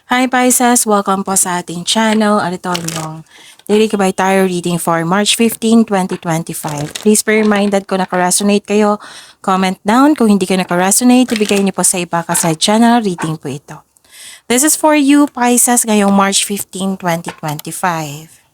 Hi Pisces! Welcome po sa ating channel. Ito yung Daily Gabay Tarot Reading for March 15, 2025. Please be reminded kung naka-resonate kayo, comment down. Kung hindi kayo naka-resonate, ibigay niyo po sa iba kasi channel reading po ito. This is for you Pisces ngayong March 15, 2025.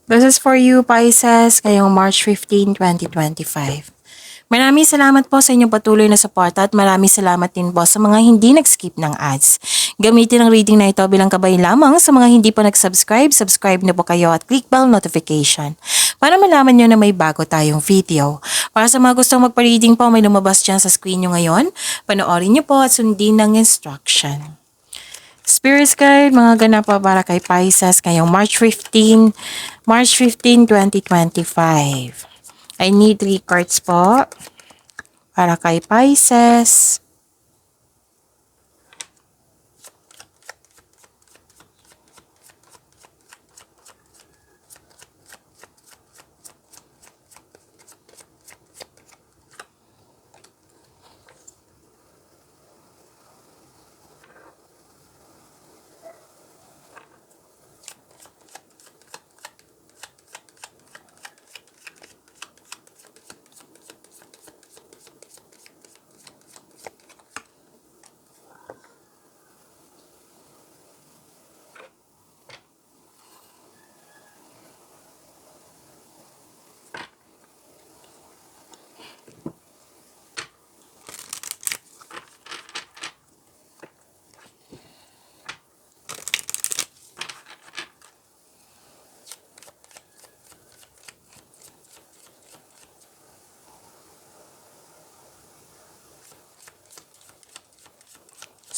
This is for you, Pisces, ngayong March 15, 2025. Maraming salamat po sa inyong patuloy na suporta at maraming salamat din po sa mga hindi nag-skip ng ads. Gamitin ang reading na ito bilang kabay lamang sa mga hindi pa nag-subscribe. Subscribe na po kayo at click bell notification para malaman nyo na may bago tayong video. Para sa mga gustong magpa-reading po, may lumabas dyan sa screen nyo ngayon. Panoorin nyo po at sundin ng instruction. Spirit Guide, mga ganap pa para kay Pisces ngayong March 15, 2025. I need 3 cards po para kay Pisces.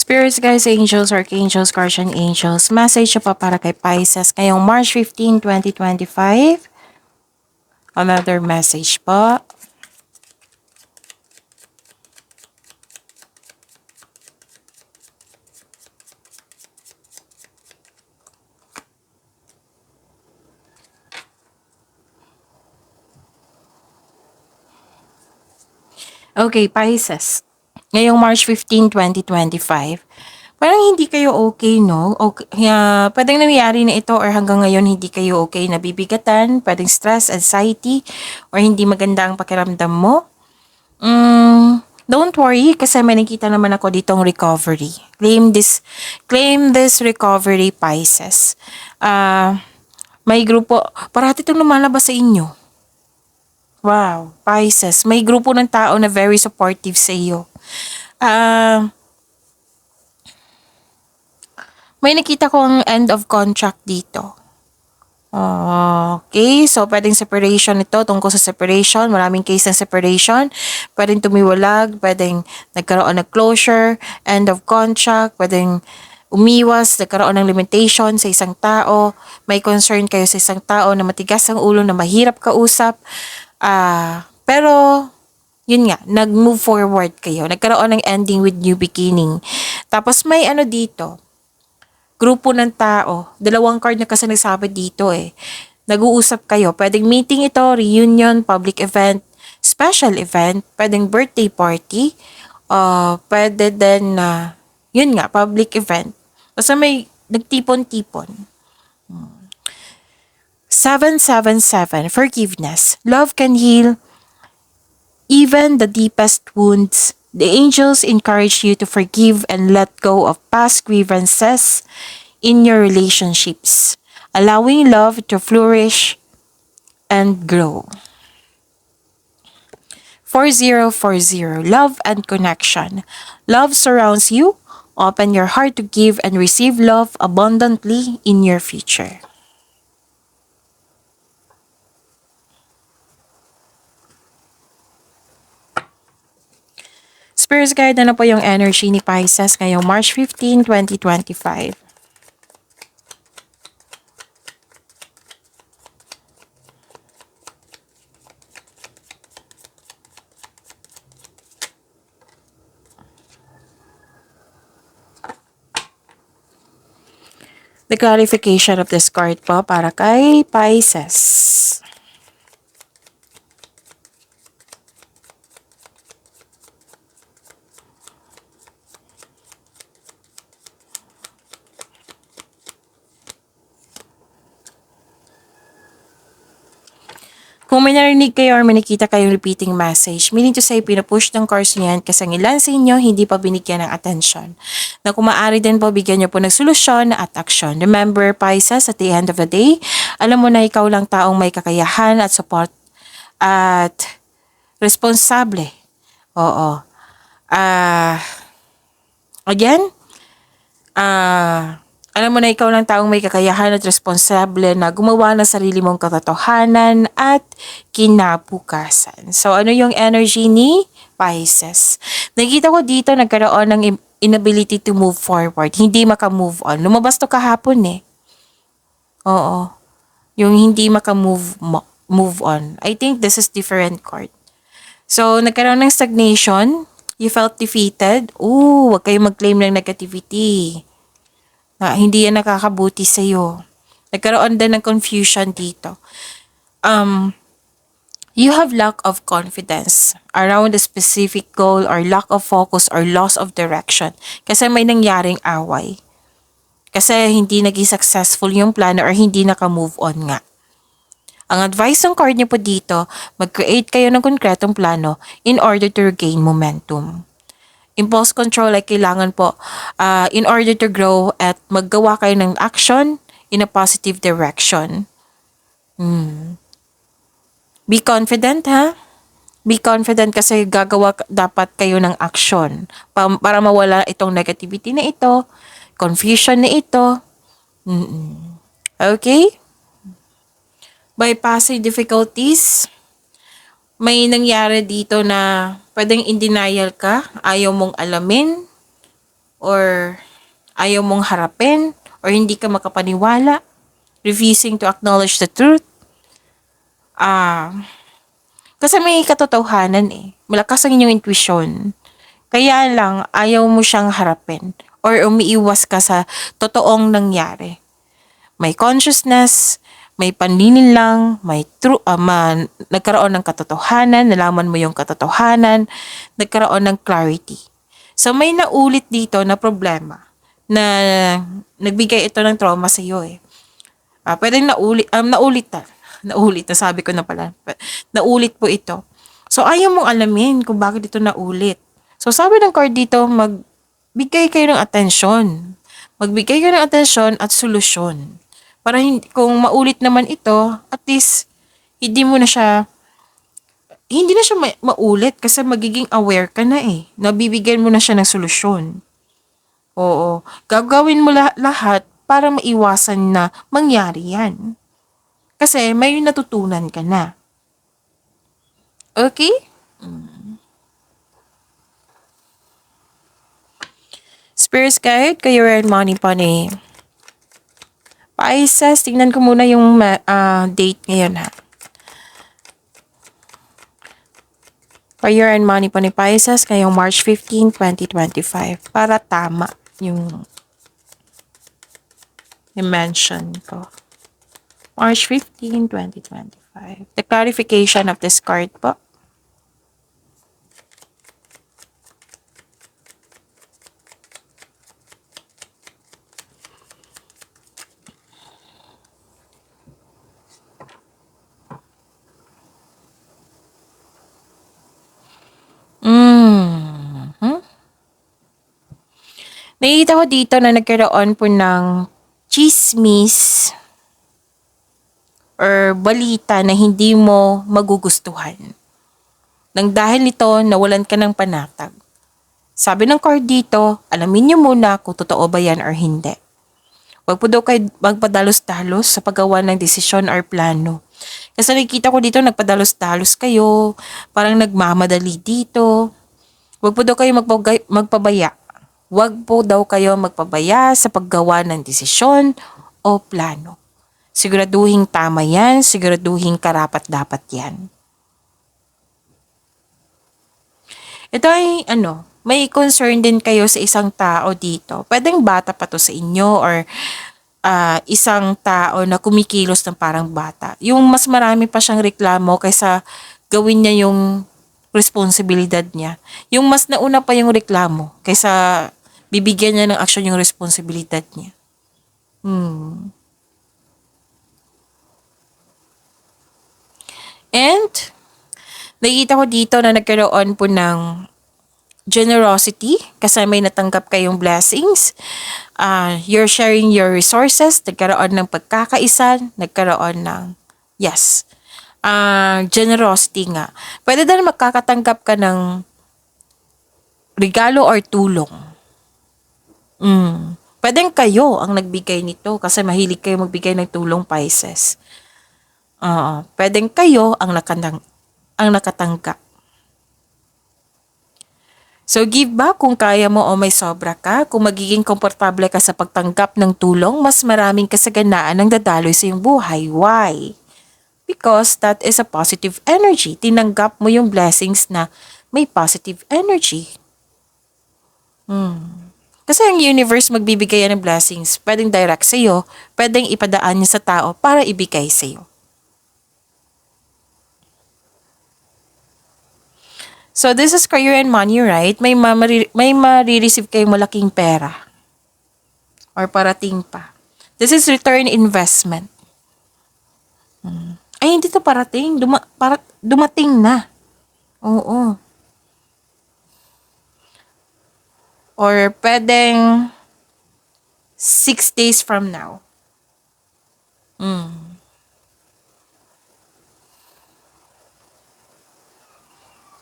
Spirits, guys, angels, archangels, guardian angels, message pa para kay Pisces ngayong March 15, 2025. Another message po. Okay, Pisces. Ngayong March 15, 2025. Parang hindi kayo okay, no? Okay, pwedeng nangyari na ito or hanggang ngayon hindi kayo okay, nabibigatan, pwedeng stress, anxiety, or hindi maganda ang pakiramdam mo. Don't worry kasi may nakita naman ako ditong recovery. Claim this recovery, Pisces. May grupo, parati itong lumalabas sa inyo. Wow, Pisces, may grupo ng tao na very supportive sa iyo. May nakita ko ang end of contract dito. Okay, so pwedeng separation ito, tungkol sa separation, maraming case ng separation, pwedeng tumiwalag, pwedeng nagkaroon ng closure, end of contract, pwedeng umiwas, nagkaroon ng limitation sa isang tao, may concern kayo sa isang tao na matigas ang ulo, na mahirap kausap, pero yun nga, nag-move forward kayo, nagkaroon ng ending with new beginning. Tapos may ano dito, grupo ng tao. Dalawang card na kasi nagsabi dito eh. Nag-uusap kayo. Pwedeng meeting ito, reunion, public event, special event, pwedeng birthday party, pwede din na, yun nga, public event. Basta may nagtipon-tipon. 777, forgiveness. Love can heal even the deepest wounds. The angels encourage you to forgive and let go of past grievances in your relationships, allowing love to flourish and grow. 4040, love and connection. Love surrounds you. Open your heart to give and receive love abundantly in your future. Spirit Guide, ano po yung energy ni Pisces ngayong March 15, 2025? The clarification of this card po para kay Pisces. Kung may narinig kayo or may nakita kayong repeating message, meaning to say, pinupush ng cards niyan kasi ang ilan sa inyo hindi pa binigyan ng atensyon. Na kung maaari din po, bigyan niyo po ng solusyon at aksyon. Remember, Pisces, at the end of the day, alam mo na ikaw lang taong may kakayahan at support at responsable. Oo. Again, alam mo na ikaw lang taong may kakayahan at responsable na gumawa ng sarili mong katotohanan at kinabukasan. So, ano yung energy ni Pisces? Nakita ko dito nagkaroon ng inability to move forward. Hindi maka-move on. Lumabas to kahapon eh. Oo. Yung hindi maka-move on. I think this is different card. So, nagkaroon ng stagnation. You felt defeated. Wag kayong mag-claim ng negativity. Na hindi yan nakakabuti sa'yo. Nagkaroon din ng confusion dito. You have lack of confidence around a specific goal or lack of focus or loss of direction. Kasi may nangyaring away. Kasi hindi naging successful yung plano or hindi naka-move on nga. Ang advice ng card niyo po dito, mag-create kayo ng konkretong plano in order to regain momentum. Impulse control ay kailangan po in order to grow at maggawa kayo ng action in a positive direction. Be confident, ha? Be confident kasi gagawa dapat kayo ng action para mawala itong negativity na ito, confusion na ito. Okay? Bypassing difficulties, may nangyari dito na pwedeng in denial ka, ayaw mong alamin, or ayaw mong harapin, or hindi ka makapaniwala, refusing to acknowledge the truth. Kasi may katotohanan eh. Malakas ang inyong intuition. Kaya lang, ayaw mo siyang harapin, or umiiwas ka sa totoong nangyari. May consciousness, may paninilang, may nagkaroon ng katotohanan, nalaman mo yung katotohanan, nagkaroon ng clarity. So may naulit dito na problema na nagbigay ito ng trauma sa iyo eh. Pwedeng naulit na sabi ko na pala. Naulit po ito. So ayaw mong alamin kung bakit ito naulit. So sabi ng card dito, magbigay kayo ng atensyon. Magbigay kayo ng atensyon at solusyon. Para kung maulit naman ito, at least hindi na siya maulit kasi magiging aware ka na eh. Nabibigyan mo na siya ng solusyon. Oo. Gagawin mo lahat para maiwasan na mangyari yan. Kasi may natutunan ka na. Okay? Spirits guide, kayo and money po ni Pisces. Tingnan ko muna yung date ngayon ha. Fire and money po ni Pisces ngayong March 15, 2025. Para tama yung i-mention ko. March 15, 2025. The clarification of this card po. Nakikita ko dito na nagkaroon po ng chismis or balita na hindi mo magugustuhan. Nang dahil nito, nawalan ka ng panatag. Sabi ng card dito, alamin niyo muna kung totoo ba yan or hindi. Huwag po daw kayo magpadalos-dalos sa paggawa ng desisyon or plano. Kasi nakikita ko dito, nagpadalos-dalos kayo, parang nagmamadali dito. Huwag po daw kayo magpabaya. Huwag po daw kayo magpabaya sa paggawa ng desisyon o plano. Siguraduhin tama yan, siguraduhin karapat-dapat yan. Ito ay may concern din kayo sa isang tao dito. Pwedeng bata pa to sa inyo or isang tao na kumikilos ng parang bata. Yung mas marami pa siyang reklamo kaysa gawin niya yung responsibilidad niya. Yung mas nauna pa yung reklamo kaysa bibigyan niya ng aksyon yung responsibilidad niya. And nakikita ko dito na nagkaroon po ng generosity kasi may natanggap kayong blessings. You're sharing your resources, nagkaroon ng pagkakaisa, nagkaroon ng, yes, generosity nga. Pwede din magkakatanggap ka ng regalo or tulong. Pwedeng kayo ang nagbigay nito kasi mahilig kayo magbigay ng tulong, Pisces. Pwedeng kayo ang nakatanggap. So, give back kung kaya mo o may sobra ka. Kung magiging komportable ka sa pagtanggap ng tulong, mas maraming kasaganaan ang dadaloy sa iyong buhay. Why? Because that is a positive energy. Tinanggap mo yung blessings na may positive energy. Kasi ang universe magbibigay yan ng blessings. Pwedeng direct sa iyo, pwedeng ipadaan niya sa tao para ibigay sa iyo. So, this is career and money, right? May marireceive kayong malaking pera. Or parating pa. This is return investment. Ay, hindi to parating. Dumating na. Oo. Or pwedeng 6 days from now.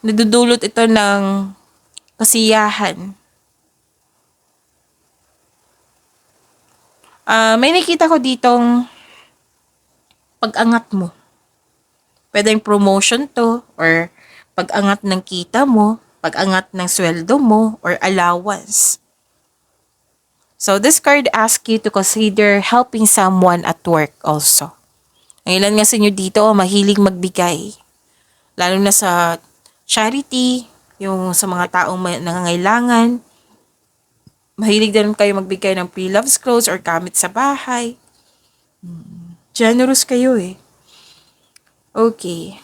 Nadudulot ito ng kasiyahan. May nakita ko ditong pag-angat mo. Pwedeng promotion to or pag-angat ng kita mo, pag-angat ng sweldo mo or allowance. So this card asks you to consider helping someone at work also. Ang ilan nga sa inyo dito mahilig magbigay. Lalo na sa charity, yung sa mga taong nangangailangan. Mahilig din kayo magbigay ng pre-loves clothes or gamit sa bahay. Generous kayo eh. Okay.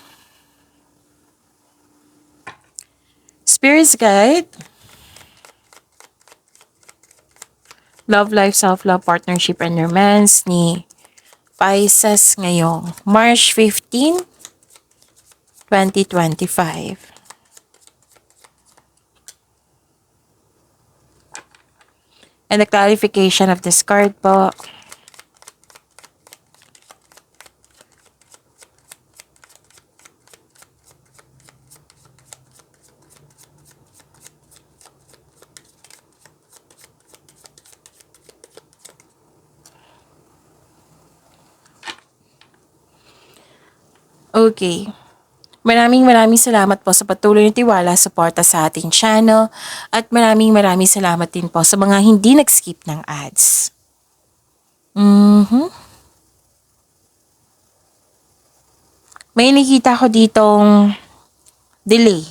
Spirit's Guide. Love life, self-love, partnership, and romance ni Pisces ngayong March 15, 2025. And the clarification of this card po. Okay. Maraming salamat po sa patuloy na tiwala, suporta sa ating channel. At maraming salamat din po sa mga hindi nag-skip ng ads. May nakita ko ditong delay.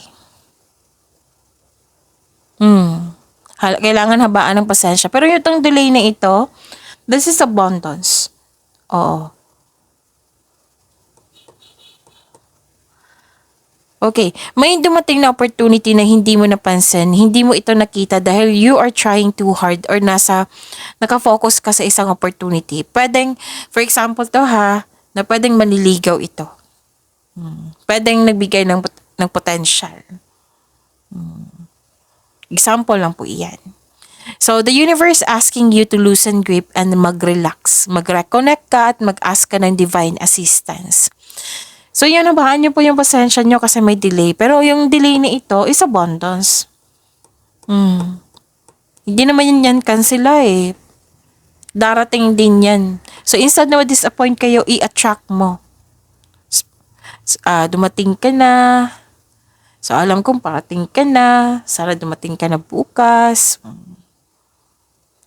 Kailangan habaan ng pasensya. Pero yung delay na ito, this is abundance. Oo. Okay, may dumating na opportunity na hindi mo napansin, hindi mo ito nakita dahil you are trying too hard or nakafocus ka sa isang opportunity. Pwedeng, for example to na pwedeng manliligaw ito. Pwedeng nagbigay ng potential. Example lang po iyan. So, the universe asking you to loosen grip and mag-relax. Mag-reconnect ka at mag-ask ka ng divine assistance. So, yun, nabahaan nyo po yung pasensya nyo kasi may delay. Pero yung delay na ito is abundance. Hindi naman yan cancela eh. Darating din yan. So, instead na ma-disappoint kayo, i-attract mo. Dumating ka na. So, alam kong parating ka na. Sana dumating ka na bukas.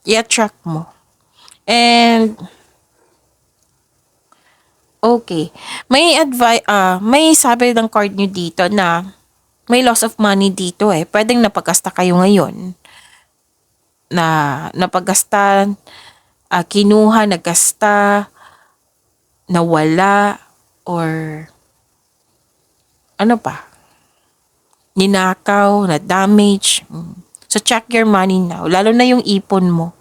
I-attract mo. And okay. May sabi ng card nyo dito na may loss of money dito eh. Pwedeng napagasta kayo ngayon. Na napagasta kinuha, nagasta, nawala, or ano pa, ninakaw, na-damage. So, check your money now. Lalo na yung ipon mo.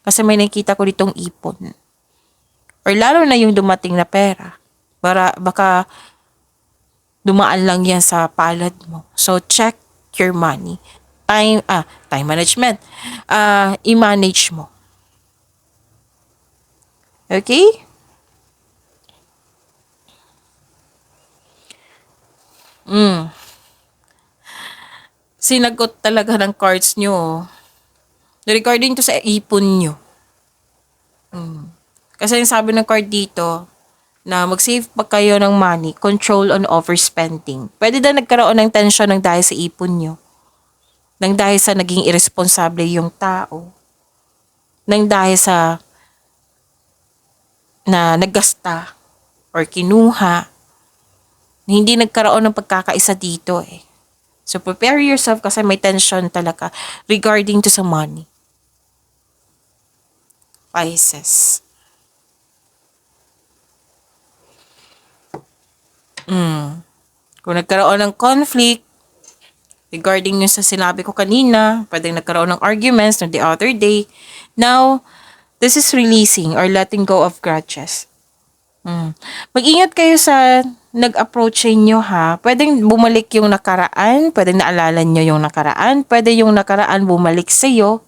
Kasi may nakita ko ditong ipon. Or lalo na yung dumating na pera. Baka dumaan lang yan sa palad mo. So, check your money. Time management. I-manage mo. Okay? Sinagot talaga ng cards nyo. Regarding to sa ipon nyo. Kasi yung sabi ng card dito, na mag-save pa kayo ng money, control on overspending. Pwede na nagkaroon ng tension ng dahil sa ipon nyo. Nang dahil sa naging irresponsible yung tao. Nang dahil sa na naggasta or kinuha na hindi nagkaroon ng pagkakaisa dito eh. So prepare yourself kasi may tension talaga regarding to sa money. Pisces. Kung nagkaroon ng conflict regarding yung sa sinabi ko kanina, pwedeng nagkaroon ng arguments no the other day. Now, this is releasing or letting go of grudges. Mag-ingat kayo sa nag-approach sa inyo ha. Pwedeng bumalik yung nakaraan, pwedeng naalala nyo yung nakaraan, pwede yung nakaraan bumalik sa iyo.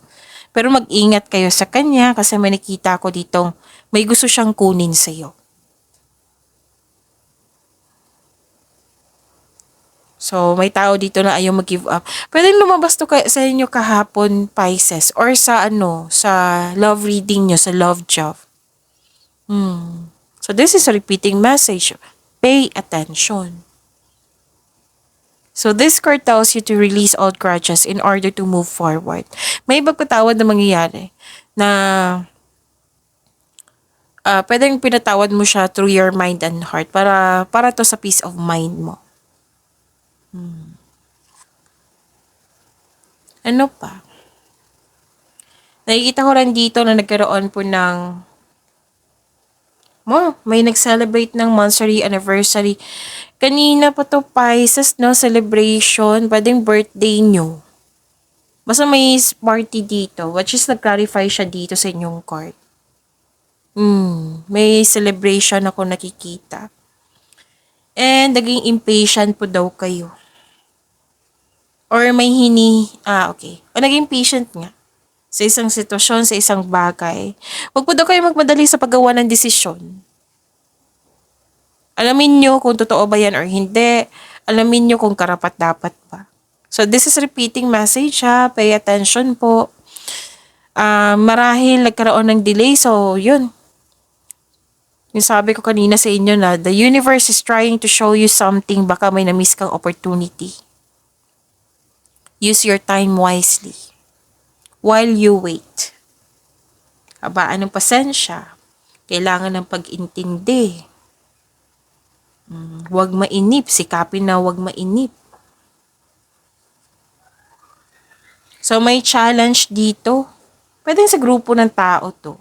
Pero mag-ingat kayo sa kanya kasi may nakita ko ditong may gusto siyang kunin sa iyo. So, may tao dito na ayaw mag-give up. Pwedeng lumabas to sa inyo kahapon, Pisces, or sa sa love reading nyo, sa love job. So, this is a repeating message. Pay attention. So, this card tells you to release all grudges in order to move forward. May pagpatawad na mangyayari na pwedeng pinatawad mo siya through your mind and heart para to sa peace of mind mo. Ano pa? Nakikita ko rin dito na nagkaroon po ng may nag-celebrate ng monthsary anniversary. Kanina pa to Pisces, no? Celebration. Pwedeng birthday nyo. Basta may party dito. Which is nag-clarify siya dito sa inyong card. May celebration ako nakikita. And naging impatient po daw kayo. Or may okay. O naging patient nga. Sa isang sitwasyon, sa isang bagay. Huwag po daw kayo magmadali sa paggawa ng desisyon. Alamin nyo kung totoo ba yan or hindi. Alamin nyo kung karapat-dapat ba. So, this is repeating message ha. Pay attention po. Marahil nagkaroon ng delay. So, yun. Yung sabi ko kanina sa inyo na the universe is trying to show you something. Baka may na-miss kang opportunity. Use your time wisely. While you wait. Habaan ng pasensya. Kailangan ng pag-intindi. Huwag mainip. Sikapin na huwag mainip. So, may challenge dito. Pwede sa grupo ng tao to.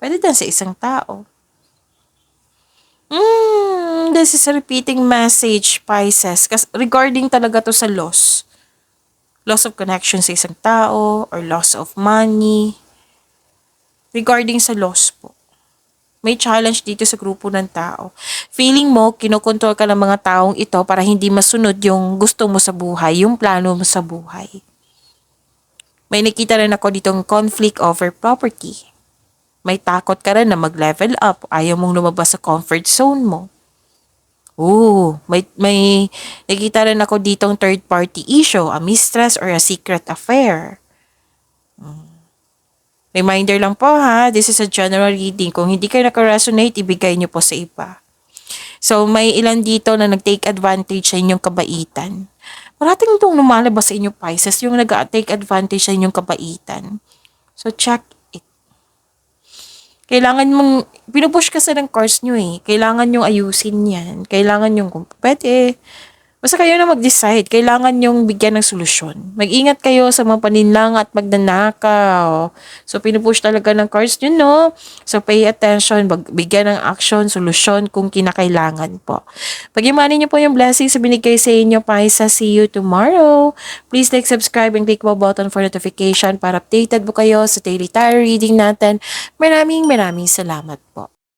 Pwede din sa isang tao. This is a repeating message, Pisces. Kasi regarding talaga to sa loss. Loss of connection sa isang tao or loss of money. Regarding sa loss po. May challenge dito sa grupo ng tao. Feeling mo, kinokontrol ka ng mga taong ito para hindi masunod yung gusto mo sa buhay, yung plano mo sa buhay. May nakita rin ako ditong conflict over property. May takot ka rin na mag-level up. Ayaw mong lumabas sa comfort zone mo. May nakita rin ako ditong third party issue, a mistress or a secret affair. Reminder lang po ha, this is a general reading. Kung hindi kayo naka-resonate, ibigay niyo po sa iba. So, may ilan dito na nag-take advantage sa inyong kabaitan. Parating itong lumalabas sa inyo, Pisces, yung nag-take advantage sa inyong kabaitan. So, check it. Kailangan mong, pinupush kasi ng cards nyo eh. Kailangan yung ayusin yan. Kailangan yung kung pwede. Basta kayo na mag-decide, kailangan yung bigyan ng solusyon. Mag-ingat kayo sa mga paninlang at magnanakaw. So, pinupush talaga ng cards yun, no? So, pay attention, bigyan ng action, solusyon kung kinakailangan po. Pag-imanin niyo po yung blessings sa binigay sa inyo, Paisa. See you tomorrow. Please like, subscribe, and click the button for notification para updated po kayo sa daily tarot reading natin. Maraming salamat po.